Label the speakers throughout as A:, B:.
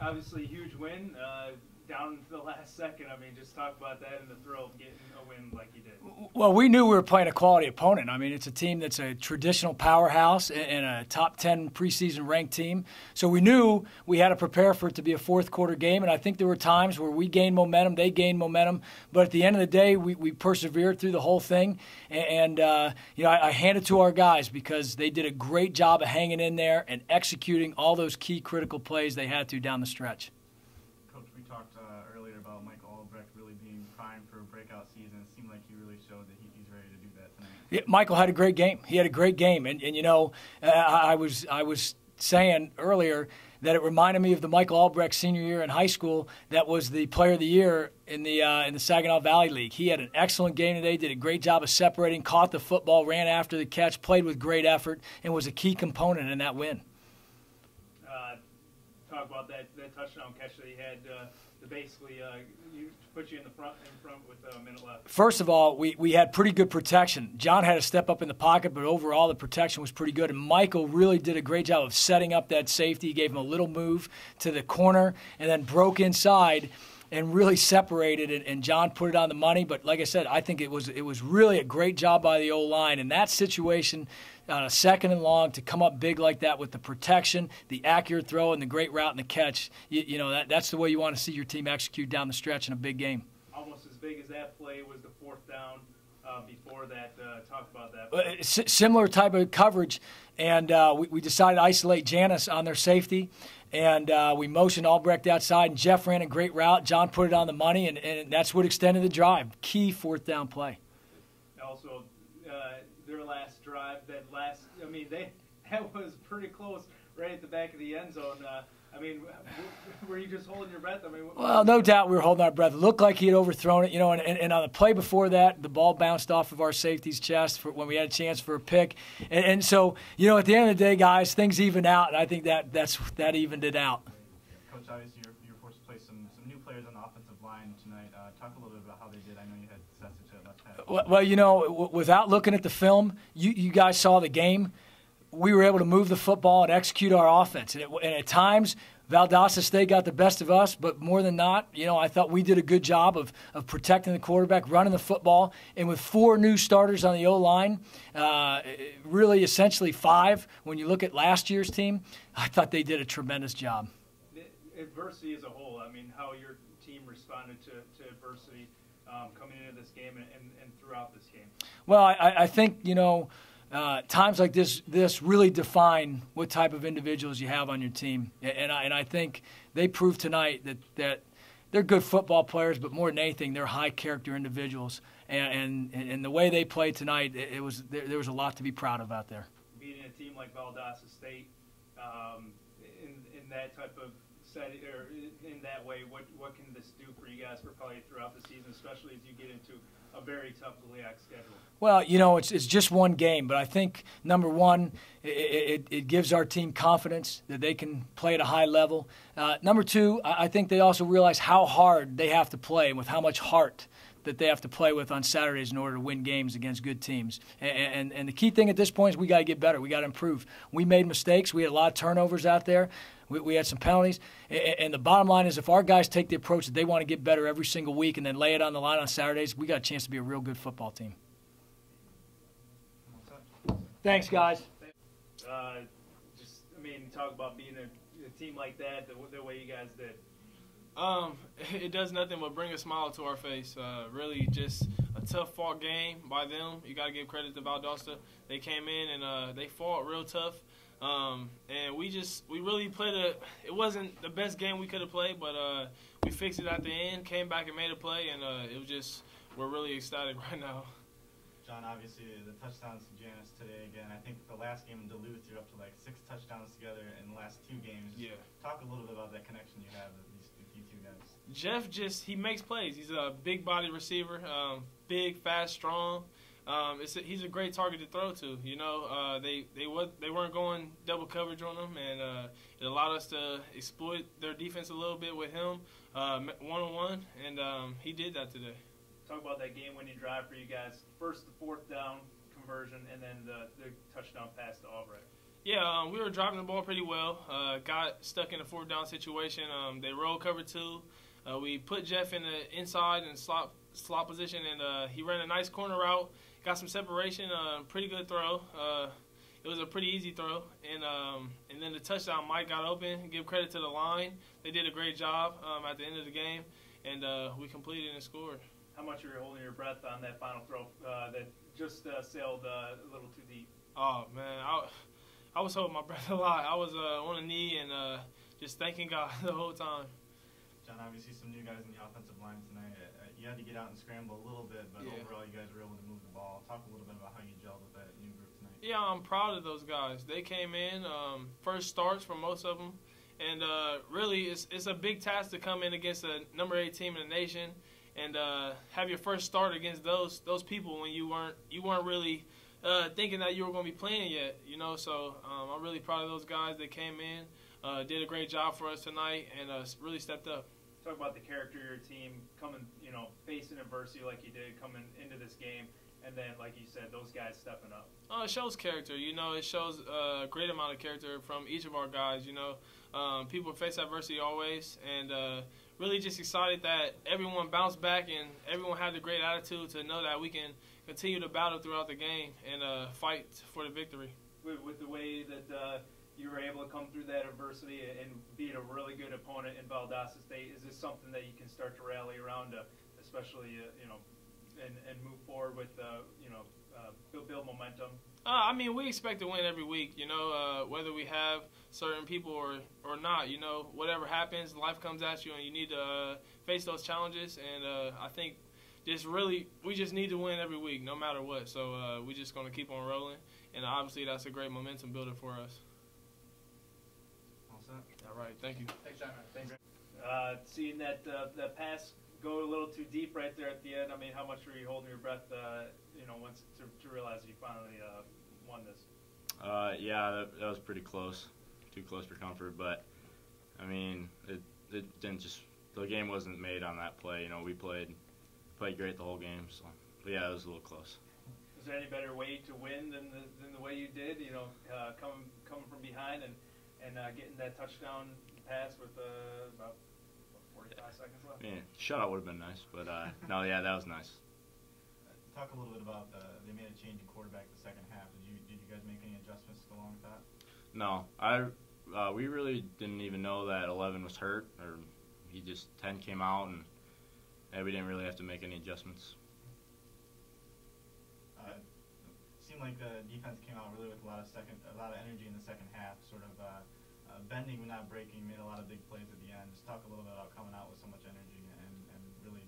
A: Obviously, huge win. Down to the last second. I mean, just talk about that and the thrill of getting a win like you did.
B: Well, we knew we were playing a quality opponent. I mean, it's a team that's a traditional powerhouse and a top 10 preseason ranked team. So we knew we had to prepare for it to be a fourth quarter game. And I think there were times where we gained momentum, they gained momentum. But at the end of the day, we persevered through the whole thing. And I hand it to our guys because they did a great job of hanging in there and executing all those key critical plays they had to down the stretch.
C: Coach, we talked earlier about Michael Albrecht really being primed for a breakout season. It seemed like he really showed that he's ready to do that tonight.
B: Yeah, Michael had a great game. He had a great game. And I was saying earlier that it reminded me of the Michael Albrecht senior year in high school that was the player of the year in the Saginaw Valley League. He had an excellent game today, did a great job of separating, caught the football, ran after the catch, played with great effort, and was a key component in that win.
A: Talk about that touchdown catch that he had to basically put you in front with a minute left.
B: First of all, we had pretty good protection. John had to step up in the pocket, but overall the protection was pretty good. And Michael really did a great job of setting up that safety. He gave him a little move to the corner and then broke inside and really separated it, and John put it on the money. But like I said, I think it was really a great job by the O-line. In that situation, on a second and long, to come up big like that with the protection, the accurate throw, and the great route and the catch, that's the way you want to see your team execute down the stretch in a big game.
A: Almost as big as that play was the fourth down. Before that, talk about that.
B: Similar type of coverage, and we decided to isolate Janice on their safety, and we motioned Albrecht outside, and Jeff ran a great route. John put it on the money, and that's what extended the drive. Key fourth down play.
A: Also, their last drive, that was pretty close, right at the back of the end zone. Were you just holding your breath?
B: Well, no doubt we were holding our breath. It looked like he had overthrown it, and on the play before that, the ball bounced off of our safety's chest when we had a chance for a pick. And so, at the end of the day, guys, things even out, and I think that evened it out.
C: Coach, obviously you're forced to play some new players on the offensive line tonight. Talk a little bit about how they did. I know you had Sesich at left tackle.
B: Well, without looking at the film, you guys saw the game. We were able to move the football and execute our offense. And at times, Valdosta State got the best of us, but more than not, I thought we did a good job of protecting the quarterback, running the football. And with 4 new starters on the O-line, really essentially 5, when you look at last year's team, I thought they did a tremendous job.
A: Adversity as a whole, how your team responded to adversity coming into this game and throughout this game.
B: Well, I think, times like this really define what type of individuals you have on your team, and I think they proved tonight that they're good football players, but more than anything, they're high character individuals, and the way they played tonight, there was a lot to be proud of out there.
A: Beating a team like Valdosta State in that type of setting or in that way, what can this do for you guys for probably throughout the season, especially as you get into a very tough GLIAC schedule?
B: Well, it's just one game, but I think, number one, it gives our team confidence that they can play at a high level. Number two, I think they also realize how hard they have to play and with how much heart that they have to play with on Saturdays in order to win games against good teams. And the key thing at this point is we got to get better. We got to improve. We made mistakes. We had a lot of turnovers out there. We had some penalties. And the bottom line is if our guys take the approach that they want to get better every single week and then lay it on the line on Saturdays, we got a chance to be a real good football team. Thanks, guys.
A: Talk about being a team like that, the way you guys did.
D: It does nothing but bring a smile to our face. Really just a tough fought game by them. You got to give credit to Valdosta. They came in and they fought real tough. And we really played it wasn't the best game we could have played, but we fixed it at the end, came back and made a play, and it was just, we're really ecstatic right now.
C: John, obviously the touchdowns to Janice today again. I think the last game in Duluth, you're up to like 6 touchdowns together in the last 2 games.
D: Yeah.
C: Talk a little bit about that connection you have with you 2 guys.
D: Jeff he makes plays. He's a big body receiver, big, fast, strong. He's a great target to throw to. They weren't going double coverage on him, and it allowed us to exploit their defense a little bit with him, one-on-one, and he did that today.
A: Talk about that game-winning drive for you guys. First, the 4th down conversion, and then the touchdown pass to Albrecht.
D: Yeah, we were driving the ball pretty well. Got stuck in a 4th down situation. They rolled cover 2. We put Jeff in the inside and slot position, and he ran a nice corner route. Got some separation. Pretty good throw. It was a pretty easy throw, and then the touchdown. Mike got open. Give credit to the line. They did a great job at the end of the game, and we completed and scored.
A: How much were you holding your breath on that final throw that just sailed a little too deep?
D: Oh man, I was holding my breath a lot. I was on a knee and just thanking God the whole time.
C: John, obviously some new guys in the offensive line tonight. You had to get out and scramble a little bit, but overall you guys were able to move the ball. Talk a little bit about how you gelled with that new group tonight.
D: Yeah, I'm proud of those guys. They came in, first starts for most of them, and really it's a big task to come in against the number 8 team in the nation and have your first start against those people when you weren't really thinking that you were going to be playing yet, you know. So I'm really proud of those guys. They came in, did a great job for us tonight, and really stepped up.
A: Talk about the character of your team coming, facing adversity like you did coming into this game, and then, like you said, those guys stepping up.
D: It shows character, It shows a great amount of character from each of our guys, People face adversity always, and really just excited that everyone bounced back and everyone had the great attitude to know that we can continue to battle throughout the game and fight for the victory.
A: With the way that you were able to come through that adversity and beat a really good opponent in Valdosta State, is this something that you can start to rally around, especially, and move forward with, build momentum?
D: We expect to win every week, whether we have certain people or not, whatever happens, life comes at you and you need to face those challenges. And I think we just need to win every week, no matter what. So we're just going to keep on rolling. And obviously that's a great momentum builder for us.
C: All set?
D: All right, thank you.
A: Thanks, John. Thanks. Seeing that pass go a little too deep right there at the end, how much were you holding your breath, once to realize you finally won this?
E: Yeah, that was pretty close. Too close for comfort, but, it didn't just – the game wasn't made on that play. We played great the whole game, so, but yeah, it was a little close.
A: Is there any better way to win than the way you did, coming from behind and getting that touchdown pass with about 45 seconds left?
E: Yeah, shutout would have been nice, but no, yeah, that was nice.
C: Talk a little bit about they made a change in quarterback the second half. Did you guys make any adjustments along with that?
E: No, we really didn't even know that 11 was hurt, or 10 came out, and we didn't really have to make any adjustments.
C: It seemed like the defense came out really with a lot of energy in the second half, sort of bending but not breaking, made a lot of big plays at the end. Just talk a little bit about coming out with so much energy and really,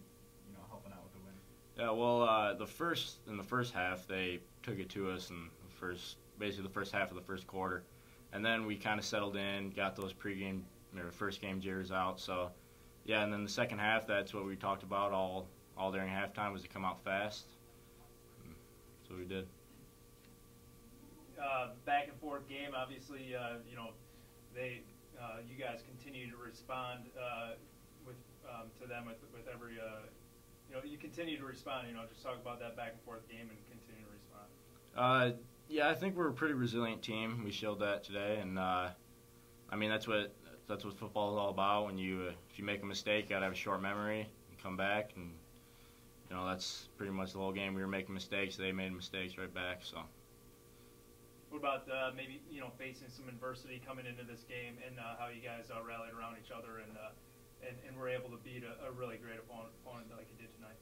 C: helping out with the win.
E: Yeah, well, in the first half, they took it to us in basically the first half of the first quarter, and then we kind of settled in, got those first game jitters out. So, yeah, and then the second half, that's what we talked about all during halftime, was to come out fast. That's what we did.
A: Back and forth game, obviously, you guys continue to respond to them with every. You continue to respond. Just talk about that back and forth game and continue to respond.
E: Yeah, I think we're a pretty resilient team. We showed that today, and that's what football is all about. When if you make a mistake, you gotta have a short memory and come back, and that's pretty much the whole game. We were making mistakes; they made mistakes right back. So.
A: What about maybe facing some adversity coming into this game, and how you guys rallied around each other and were able to beat a really great opponent like you did tonight?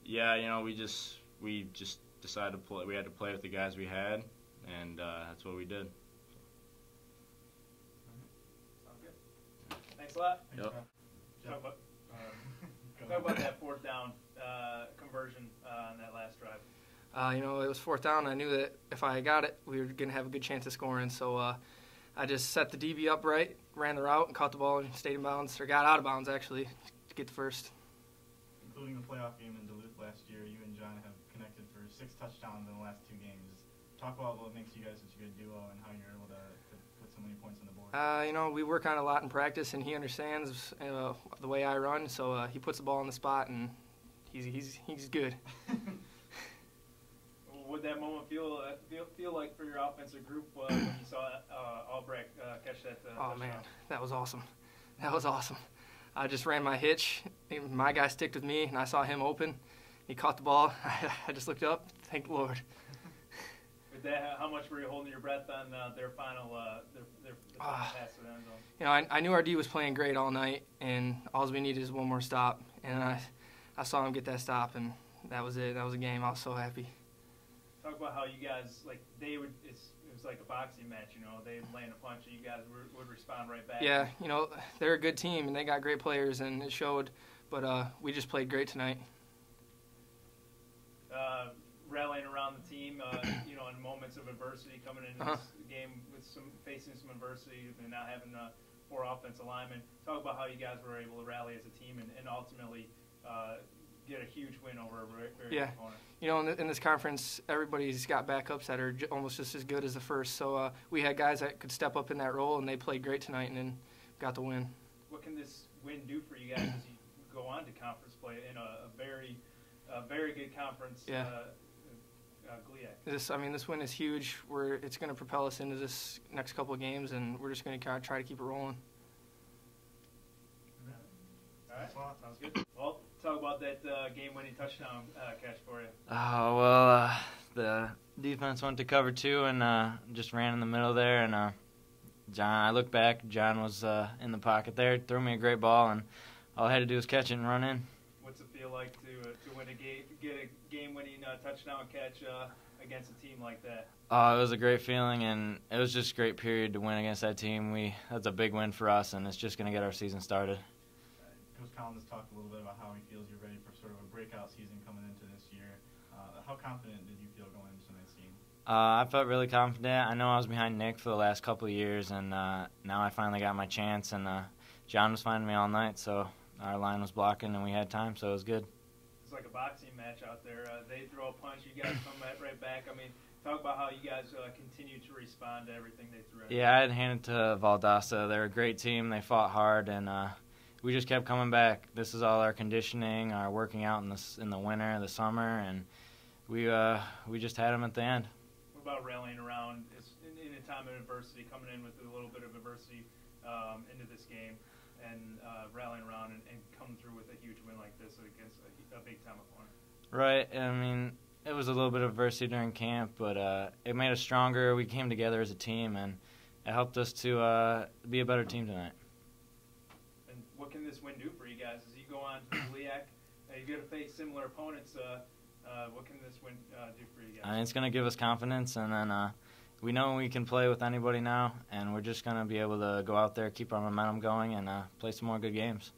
E: Yeah, we just decided to play. We had to play with the guys we had, and that's what we did.
A: Sounds good. Thanks a lot.
E: Yep.
A: Talk about that 4th down conversion on that last drive.
F: It was 4th down. I knew that if I got it, we were going to have a good chance of scoring. So I just set the DB up right, ran the route, and caught the ball and stayed in bounds, or got out of bounds, actually, to get the first.
C: Including the playoff game in Duluth last year, you and John have connected for 6 touchdowns in the last 2 games. Talk about what makes you guys such a good duo and how you're able to put so many points on the board.
F: We work on a lot in practice, and he understands the way I run, so he puts the ball in the spot, and he's good.
A: What would that moment feel like for your offensive group when you saw that
F: Oh,
A: touchdown?
F: man, that was awesome. That was awesome. I just ran my hitch. My guy sticked with me, and I saw him open. He caught the ball. I just looked up. Thank the Lord.
A: With that, how much were you holding your breath on their final pass to the end zone?
F: You know, I knew our D was playing great all night, and all we needed is one more stop. And I saw him get that stop, and that was it. That was a game. I was so happy.
A: Talk about how you guys, like, it was like a boxing match, you know. They land a punch and you guys would respond right back.
F: Yeah, you know, they're a good team, and they got great players, and it showed. But we just played great tonight.
A: Rallying around the team, you know, in moments of adversity, coming into this game with facing some adversity and not having 4 offensive linemen. Talk about how you guys were able to rally as a team and ultimately get a huge win over a very good opponent.
F: You know, in this conference, everybody's got backups that are almost just as good as the first. So we had guys that could step up in that role, and they played great tonight and then got the win.
A: What can this win do for you guys as you go on to conference play in a very good conference?
F: Yeah.
A: GLIAC?
F: This win is huge. It's going to propel us into this next couple of games, and we're just going to try to keep it rolling.
A: All right, sounds good. Well, talk about that game-winning touchdown catch for you.
G: Oh, well, the defense went to cover 2 and just ran in the middle there. And I looked back. John was in the pocket there, threw me a great ball, and all I had to do was catch it and run in.
A: What's it feel like to win a game, get a game-winning touchdown catch against a team like that?
G: Oh, it was a great feeling, and it was just a great period to win against that team. That's a big win for us, and it's just going to get our season started.
C: Coach Collins talked a little bit about how he feels you're ready for sort of a breakout season coming into this year. How confident did you feel going into tonight's game?
G: I felt really confident. I know I was behind Nick for the last couple of years, and now I finally got my chance, and John was finding me all night, so our line was blocking, and we had time, so it was good.
A: It's like a boxing match out there. They throw a punch, you guys come right back. I mean, talk about how you guys continue to respond to everything they threw at you.
G: Yeah, I'd hand it to Valdosta. They're a great team. They fought hard, and we just kept coming back. This is all our conditioning, our working out in the winter, the summer, and we just had them at the end.
A: What about rallying around in a time of adversity, coming in with a little bit of adversity into this game, and rallying around and coming through with a huge win like this against a big-time opponent?
G: Right. I mean, it was a little bit of adversity during camp, but it made us stronger. We came together as a team, and it helped us to be a better team tonight.
A: And what can this win do for you guys as you go on to the GLIAC? You're going to face similar opponents. What can this win do for you guys?
G: It's going to give us confidence, and then we know we can play with anybody now, and we're just going to be able to go out there, keep our momentum going, and play some more good games.